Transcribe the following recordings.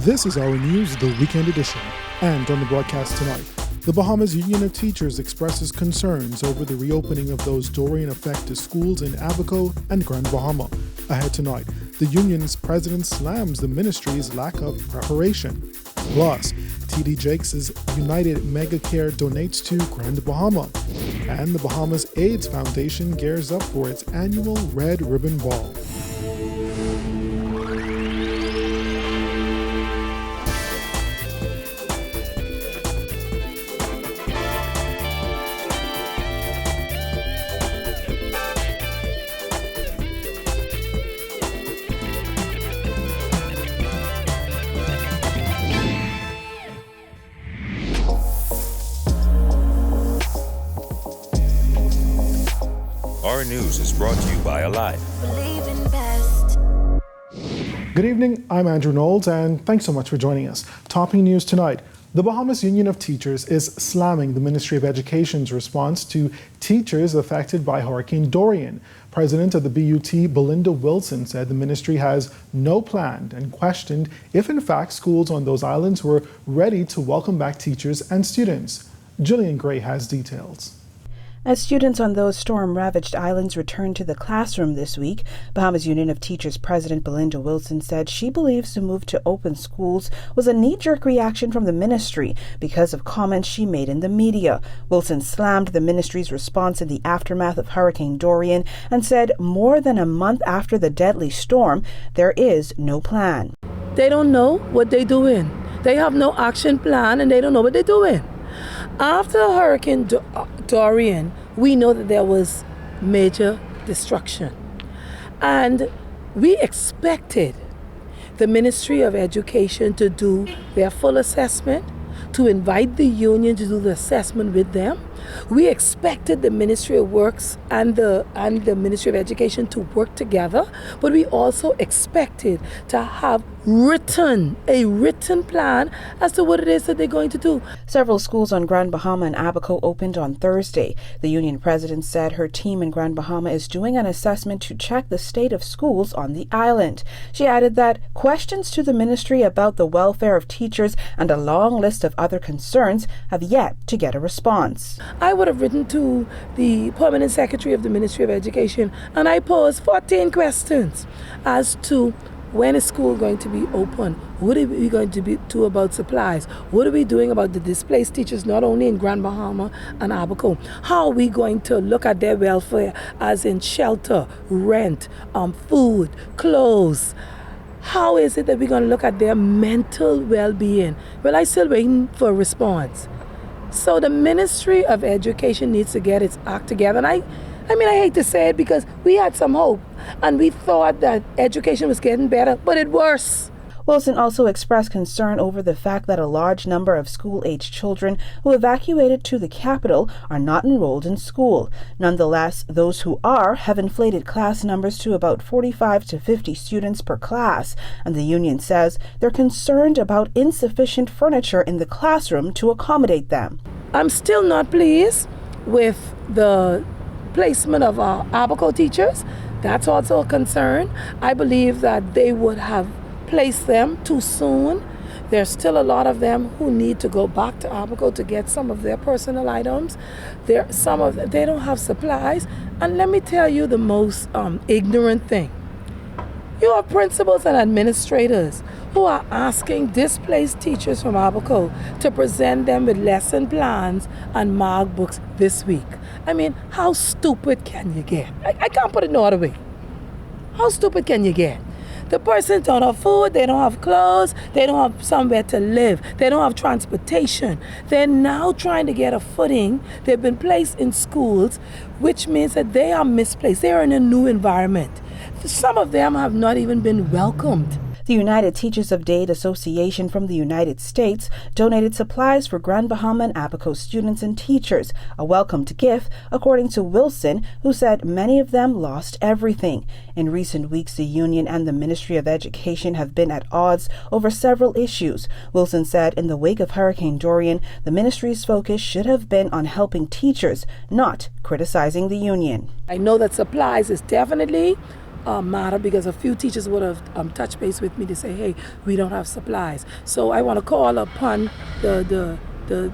This is Our News, the weekend edition. And on the broadcast tonight, the Bahamas Union of Teachers expresses concerns over the reopening of those Dorian-affected schools in Abaco and Grand Bahama. Ahead tonight, the union's president slams the ministry's lack of preparation. Plus, TD Jakes' United Mega Care donates to Grand Bahama. And the Bahamas AIDS Foundation gears up for its annual Red Ribbon Ball. Our News is brought to you by Alive. Good evening, I'm Andrew Knowles, and thanks so much for joining us. Topping news tonight, the Bahamas Union of Teachers is slamming the Ministry of Education's response to teachers affected by Hurricane Dorian. President of the BUT, Belinda Wilson, said the ministry has no plan and questioned if in fact schools on those islands were ready to welcome back teachers and students. Gillian Gray has details. As students on those storm-ravaged islands returned to the classroom this week, Bahamas Union of Teachers President Belinda Wilson said she believes the move to open schools was a knee-jerk reaction from the ministry because of comments she made in the media. Wilson slammed the ministry's response in the aftermath of Hurricane Dorian and said more than a month after the deadly storm, there is no plan. They don't know what they're doing. They have no action plan and they don't know what they're doing. After Hurricane Dorian, we know that there was major destruction. And we expected the Ministry of Education to do their full assessment, to invite the union to do the assessment with them. We expected the Ministry of Works and the Ministry of Education to work together, but we also expected to have a written plan as to what it is that they're going to do. Several schools on Grand Bahama and Abaco opened on Thursday. The union president said her team in Grand Bahama is doing an assessment to check the state of schools on the island. She added that questions to the ministry about the welfare of teachers and a long list of other concerns have yet to get a response. I would have written to the permanent secretary of the Ministry of Education and I posed 14 questions as to when is school going to be open? What are we going to do about supplies? What are we doing about the displaced teachers, not only in Grand Bahama and Abaco? How are we going to look at their welfare as in shelter, rent, food, clothes? How is it that we're going to look at their mental well-being? Well, I'm still waiting for a response. So the Ministry of Education needs to get its act together. And I hate to say it because we had some hope and we thought that education was getting better, but it's worse. Wilson also expressed concern over the fact that a large number of school-aged children who evacuated to the capital are not enrolled in school. Nonetheless, those who are have inflated class numbers to about 45 to 50 students per class, and the union says they're concerned about insufficient furniture in the classroom to accommodate them. I'm still not pleased with the placement of our Abaco teachers. That's also a concern. I believe that they would have placed them too soon. There's still a lot of them who need to go back to Abaco to get some of their personal items. They don't have supplies. And let me tell you the most ignorant thing. You have principals and administrators who are asking displaced teachers from Abaco to present them with lesson plans and mark books this week. I mean, how stupid can you get? I can't put it no other way. How stupid can you get? The person don't have food, they don't have clothes, they don't have somewhere to live, they don't have transportation. They're now trying to get a footing. They've been placed in schools, which means that they are misplaced. They're in a new environment. Some of them have not even been welcomed. The United Teachers of Dade Association from the United States donated supplies for Grand Bahama and Abaco students and teachers, a welcomed gift, according to Wilson, who said many of them lost everything. In recent weeks, the union and the Ministry of Education have been at odds over several issues. Wilson said in the wake of Hurricane Dorian, the ministry's focus should have been on helping teachers, not criticizing the union. I know that supplies is definitely matter, because a few teachers would have touched base with me to say, hey, we don't have supplies. So I want to call upon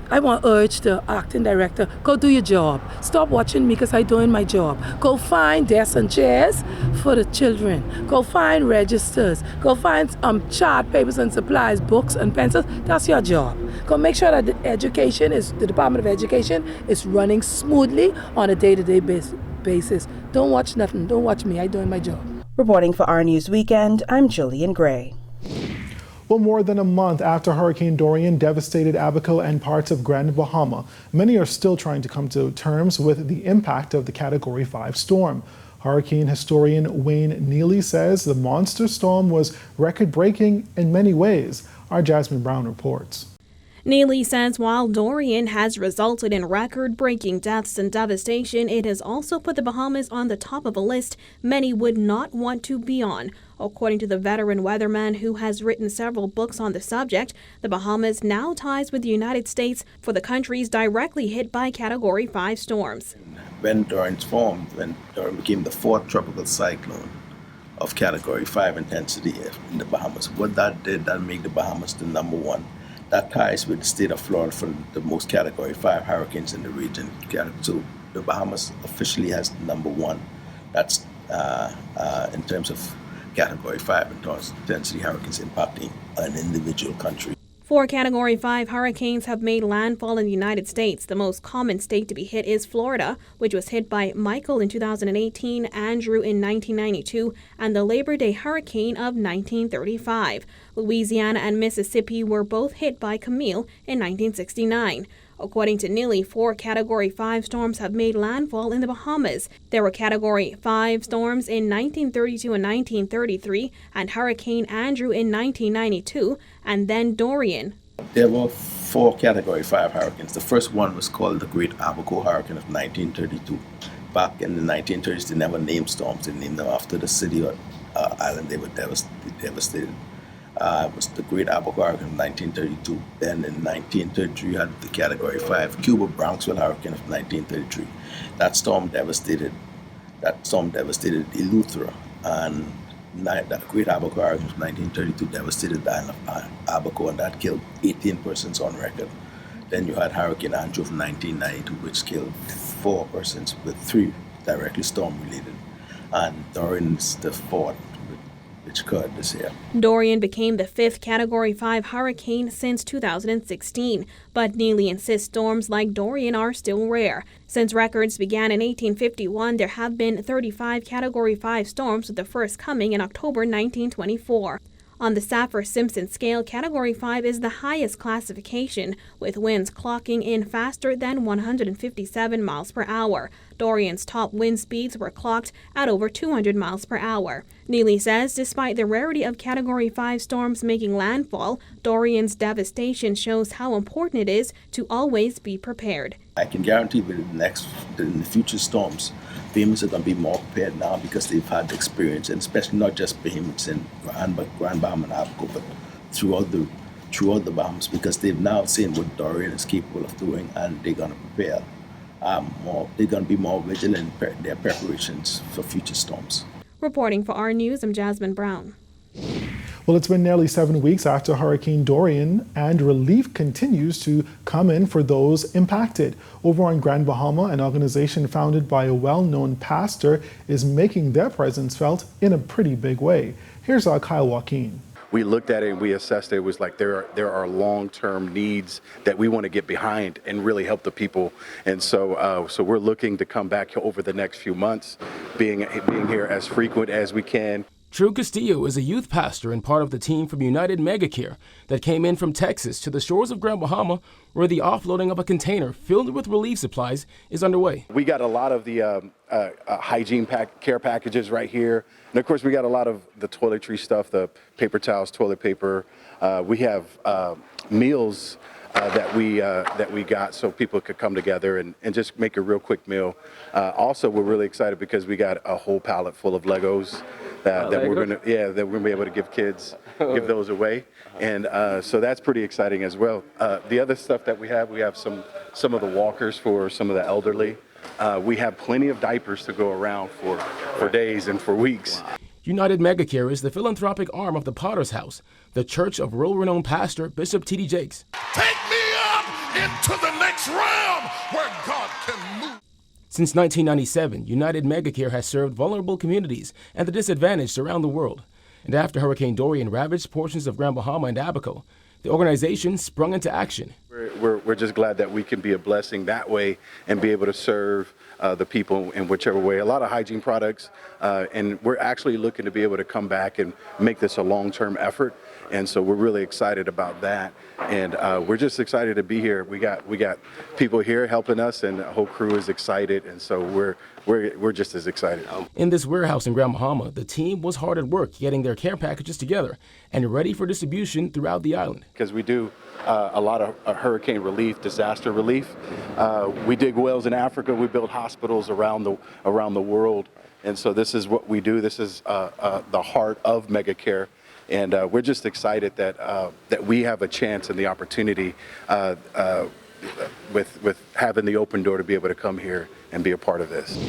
I want to urge the acting director, go do your job. Stop watching me because I'm doing my job. Go find desks and chairs for the children. Go find registers. Go find chart papers and supplies, books and pencils. That's your job. Go make sure that the Department of Education is running smoothly on a day-to-day basis. Don't watch nothing. Don't watch me. I'm doing my job. Reporting for Our News Weekend, I'm Jillian Gray. Well, more than a month after Hurricane Dorian devastated Abaco and parts of Grand Bahama, many are still trying to come to terms with the impact of the Category 5 storm. Hurricane historian Wayne Neely says the monster storm was record-breaking in many ways. Our Jasmine Brown reports. Neely says while Dorian has resulted in record-breaking deaths and devastation, it has also put the Bahamas on the top of a list many would not want to be on. According to the veteran weatherman who has written several books on the subject, the Bahamas now ties with the United States for the countries directly hit by Category 5 storms. When Dorian formed, when Dorian became the fourth tropical cyclone of Category 5 intensity in the Bahamas, what that did, that made the Bahamas the number one. That ties with the state of Florida for the most Category 5 hurricanes in the region. So the Bahamas officially has number one. That's in terms of Category 5 intensity hurricanes impacting an individual country. 4 Category 5 hurricanes have made landfall in the United States. The most common state to be hit is Florida, which was hit by Michael in 2018, Andrew in 1992, and the Labor Day hurricane of 1935. Louisiana and Mississippi were both hit by Camille in 1969. According to Neely, 4 Category 5 storms have made landfall in the Bahamas. There were Category 5 storms in 1932 and 1933, and Hurricane Andrew in 1992, and then Dorian. There were 4 Category 5 hurricanes. The first one was called the Great Abaco Hurricane of 1932. Back in the 1930s, they never named storms. They named them after the city or island they were devastated. It was the Great Abaco Hurricane of 1932. Then in 1933, you had the Category 5 Cuba Bronxville Hurricane of 1933. That storm devastated Eleuthera, and that Great Abaco Hurricane of 1932 devastated the island of Abaco, and that killed 18 persons on record. Then you had Hurricane Andrew of 1992, which killed 4 persons, with 3 directly storm-related, and Dorian's the 4th, which occurred this year. Dorian became the 5th Category 5 hurricane since 2016, but Neely insists storms like Dorian are still rare. Since records began in 1851, there have been 35 Category 5 storms, with the first coming in October 1924. On the Saffir-Simpson scale, Category 5 is the highest classification, with winds clocking in faster than 157 miles per hour. Dorian's top wind speeds were clocked at over 200 miles per hour. Neely says despite the rarity of Category 5 storms making landfall, Dorian's devastation shows how important it is to always be prepared. I can guarantee that in the future storms, Bahamas are going to be more prepared now because they've had the experience, and especially not just Bahamas in Grand Bahama and Abaco, but throughout the Bahamas, because they've now seen what Dorian is capable of doing, and they're going to prepare more. They're going to be more vigilant in their preparations for future storms. Reporting for Our News, I'm Jasmine Brown. Well, it's been nearly 7 weeks after Hurricane Dorian, and relief continues to come in for those impacted. Over on Grand Bahama, an organization founded by a well-known pastor is making their presence felt in a pretty big way. Here's our Kyle Joaquin. We looked at it and we assessed it. It was like there are long-term needs that we want to get behind and really help the people. And so we're looking to come back over the next few months, being here as frequent as we can. Drew Castillo is a youth pastor and part of the team from United Megacare that came in from Texas to the shores of Grand Bahama, where the offloading of a container filled with relief supplies is underway. We got a lot of the hygiene care packages right here. And of course, we got a lot of the toiletry stuff, the paper towels, toilet paper. We have meals that we got so people could come together and just make a real quick meal. Also, we're really excited because we got a whole pallet full of Legos that we're gonna be able to give kids, give those away, and so that's pretty exciting as well. The other stuff that we have some of the walkers for some of the elderly. We have plenty of diapers to go around for days and for weeks. United Megacare is the philanthropic arm of the Potter's House, the church of world-renowned pastor Bishop T.D. Jakes. Take me up into the next realm where God can move. Since 1997, United Megacare has served vulnerable communities and the disadvantaged around the world. And after Hurricane Dorian ravaged portions of Grand Bahama and Abaco, the organization sprung into action. We're just glad that we can be a blessing that way and be able to serve the people in whichever way. A lot of hygiene products, and we're actually looking to be able to come back and make this a long-term effort. And so we're really excited about that. And we're just excited to be here. We got people here helping us, and the whole crew is excited. And so we're just as excited. In this warehouse in Grand Bahama, the team was hard at work getting their care packages together and ready for distribution throughout the island. Because we do a lot of hurricane relief, disaster relief. We dig wells in Africa. We build hospitals around the world. And so this is what we do. This is the heart of Megacare. And we're just excited that we have a chance and the opportunity with having the open door to be able to come here and be a part of this.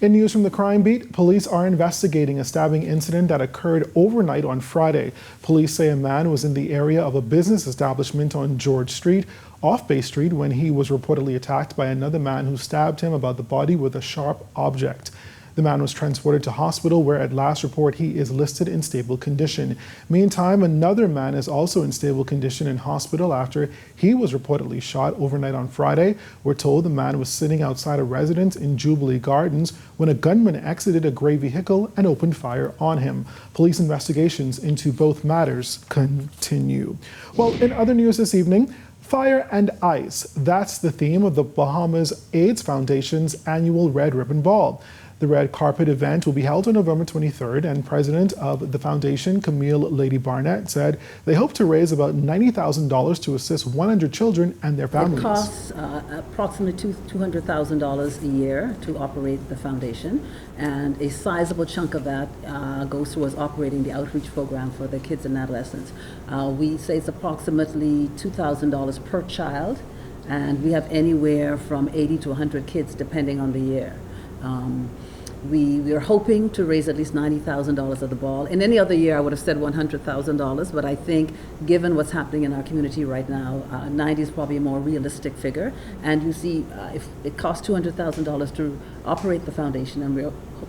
In news from the crime beat, police are investigating a stabbing incident that occurred overnight on Friday. Police say a man was in the area of a business establishment on George Street, off Bay Street, when he was reportedly attacked by another man who stabbed him about the body with a sharp object. The man was transported to hospital, where at last report he is listed in stable condition. Meantime, another man is also in stable condition in hospital after he was reportedly shot overnight on Friday. We're told the man was sitting outside a residence in Jubilee Gardens when a gunman exited a gray vehicle and opened fire on him. Police investigations into both matters continue. Well, in other news this evening, fire and ice. That's the theme of the Bahamas AIDS Foundation's annual Red Ribbon Ball. The red carpet event will be held on November 23rd, and president of the foundation, Camille Lady Barnett, said they hope to raise about $90,000 to assist 100 children and their families. It costs approximately $200,000 a year to operate the foundation, and a sizable chunk of that goes towards operating the outreach program for the kids and adolescents. We say it's approximately $2,000 per child, and we have anywhere from 80 to 100 kids depending on the year. We are hoping to raise at least $90,000 at the ball. In any other year, I would have said $100,000, but I think given what's happening in our community right now, 90 is probably a more realistic figure. And you see, if it costs $200,000 to operate the foundation, and we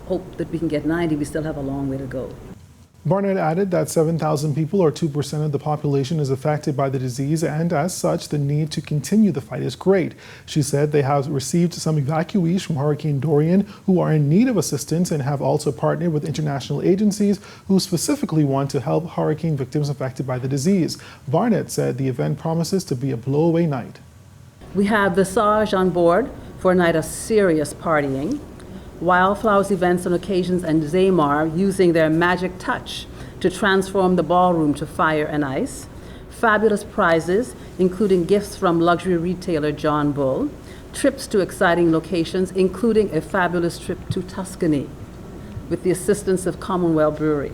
hope that we can get 90, we still have a long way to go. Barnett added that 7,000 people, or 2% of the population, is affected by the disease, and as such, the need to continue the fight is great. She said they have received some evacuees from Hurricane Dorian who are in need of assistance, and have also partnered with international agencies who specifically want to help hurricane victims affected by the disease. Barnett said the event promises to be a blow-away night. We have Visage on board for a night of serious partying, Wildflowers events on occasions, and Zaymar using their magic touch to transform the ballroom to fire and ice. Fabulous prizes, including gifts from luxury retailer John Bull, trips to exciting locations, including a fabulous trip to Tuscany with the assistance of Commonwealth Brewery.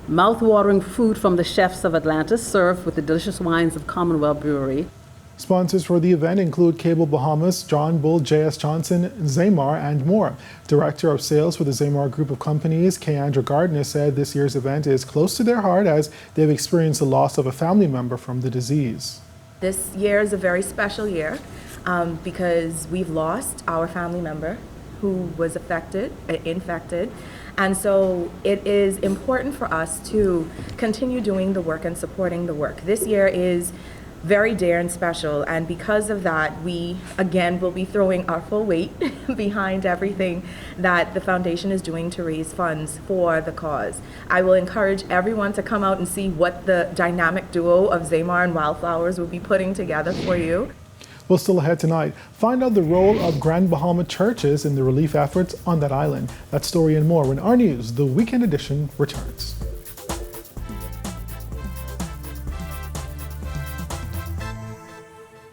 Mouth-watering food from the chefs of Atlantis, served with the delicious wines of Commonwealth Brewery. Sponsors for the event include Cable Bahamas, John Bull, J.S. Johnson, Zaymar, and more. Director of Sales for the Zaymar Group of Companies, Keandra Gardner, said this year's event is close to their heart as they've experienced the loss of a family member from the disease. This year is a very special year because we've lost our family member who was infected. And so it is important for us to continue doing the work and supporting the work. This year is very dear and special, and because of that, we again will be throwing our full weight behind everything that the foundation is doing to raise funds for the cause. I will encourage everyone to come out and see what the dynamic duo of Zaymar and Wildflowers will be putting together for you. Well, still ahead tonight, find out the role of Grand Bahama churches in the relief efforts on that island. That story and more when Our News, the Weekend Edition, returns.